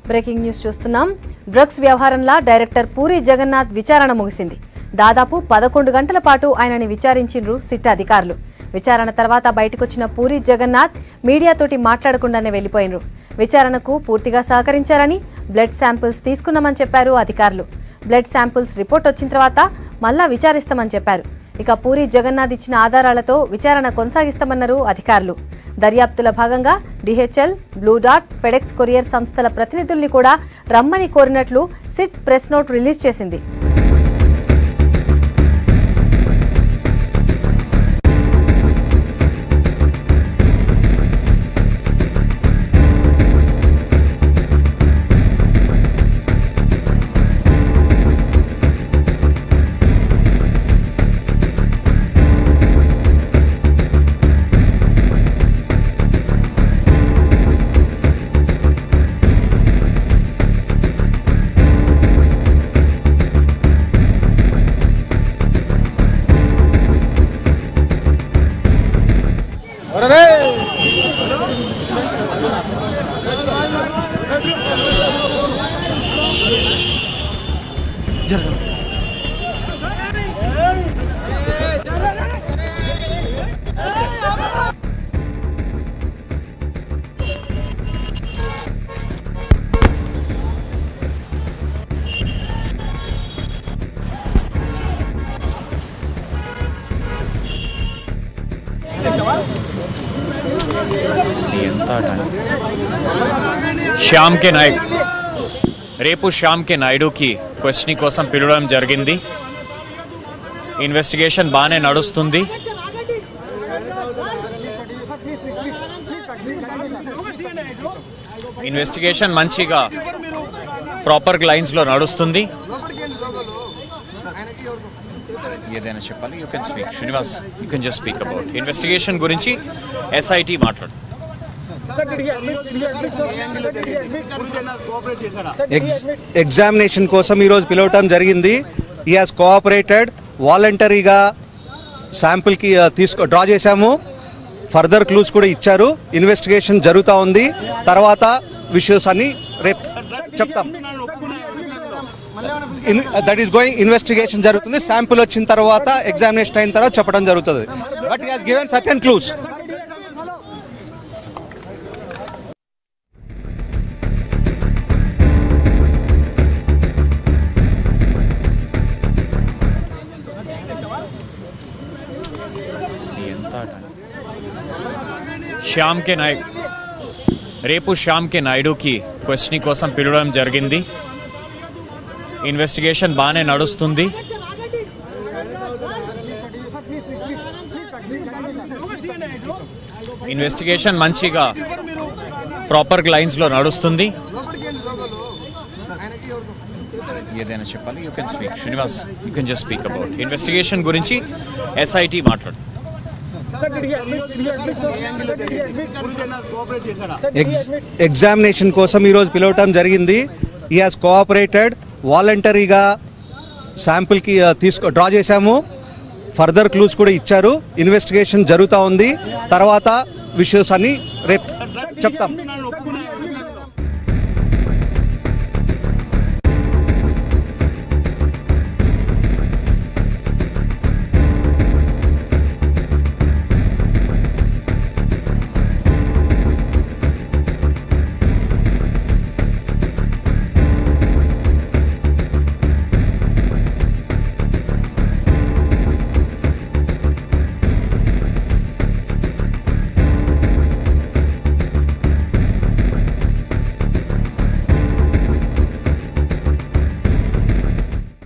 Breaking news చూస్తున్నాం. Drugs వ్యవహారంలో director puri Jagannadh విచారణ ముగిసింది. దాదాపు 11 గంటల పాటు ఆయనని విచారించిండ్రు సిట్ అధికారులు. విచారణ తర్వాత బయటకొచ్చిన పూరి జగన్నాథ్ మీడియాతోటి మాట్లాడకుండానే వెళ్లిపోయినరు. విచారణకు పూర్తిగా సహకరించారని, బ్లడ్ శాంపిల్స్ తీసుకున్నామని చెప్పారు అధికారులు. బ్లడ్ శాంపిల్స్ రిపోర్ట్ వచ్చిన తర్వాత మళ్ళా విచారిస్తామని చెప్పారు. ఇక పూరి జగన్నాథ్ ఇచ్చిన ఆధారాలతో విచారణ కొనసాగిస్తామన్నారు అధికారులు. దర్యాప్తుల భాగంగా DHL, blue dart, FedEx courier సంస్థల ప్రతినిధుల్ని కూడా రమ్మని కోరినట్లు సిట్ ప్రెస్ నోట్ రిలీజ్ చేసింది. శ్యామ్ కే నాయుడు రేపు శ్యామ్ కే నాయుడుకి క్వశ్చనింగ్ కోసం పిలవడం జరిగింది. ఇన్వెస్టిగేషన్ బాగానే నడుస్తుంది. ఇన్వెస్టిగేషన్ మంచిగా ప్రాపర్ లైన్స్లో నడుస్తుంది. ఏదైనా చెప్పాలి, you can speak. Srinivas, you can just speak about investigation గురించి. ఎస్ఐటి మాట్లాడు. ఎగ్జామినేషన్ కోసం ఈరోజు పిలవటం జరిగింది. ఈ హాజ్ కోఆపరేటెడ్. వాలంటరీగా శాంపుల్కి డ్రా చేశాము. ఫర్దర్ క్లూస్ కూడా ఇచ్చారు. ఇన్వెస్టిగేషన్ జరుగుతూ ఉంది. తర్వాత విషయస్ అన్ని రేపు చెప్తాం. That is going. ఇన్వెస్టిగేషన్ జరుగుతుంది. శాంపుల్ వచ్చిన తర్వాత, ఎగ్జామినేషన్ అయిన తర్వాత చెప్పడం జరుగుతుంది. But he has given certain clues. Shyam K Naidu రేపు శ్యామ్ కే నాయుడుకి క్వశ్చనింగ్ కోసం పిలవడం జరిగింది. ఇన్వెస్టిగేషన్ బాగానే నడుస్తుంది. ఇన్వెస్టిగేషన్ మంచిగా ప్రాపర్ లైన్స్లో నడుస్తుంది. ఏదైనా చెప్పాలి, you can speak. Srinivas, you can just speak about investigation గురించి. ఎస్ఐటి మాట్లాడు. ఎగ్జామినేషన్ కోసం ఈరోజు పిలవటం జరిగింది. ఈ హాజ్ కోఆపరేటెడ్. వాలంటరీగా శాంపుల్కి డ్రా చేశాము. ఫర్దర్ క్లూస్ కూడా ఇచ్చారు. ఇన్వెస్టిగేషన్ జరుగుతూ ఉంది. తర్వాత విషయస్ అన్ని రేపు చెప్తాం.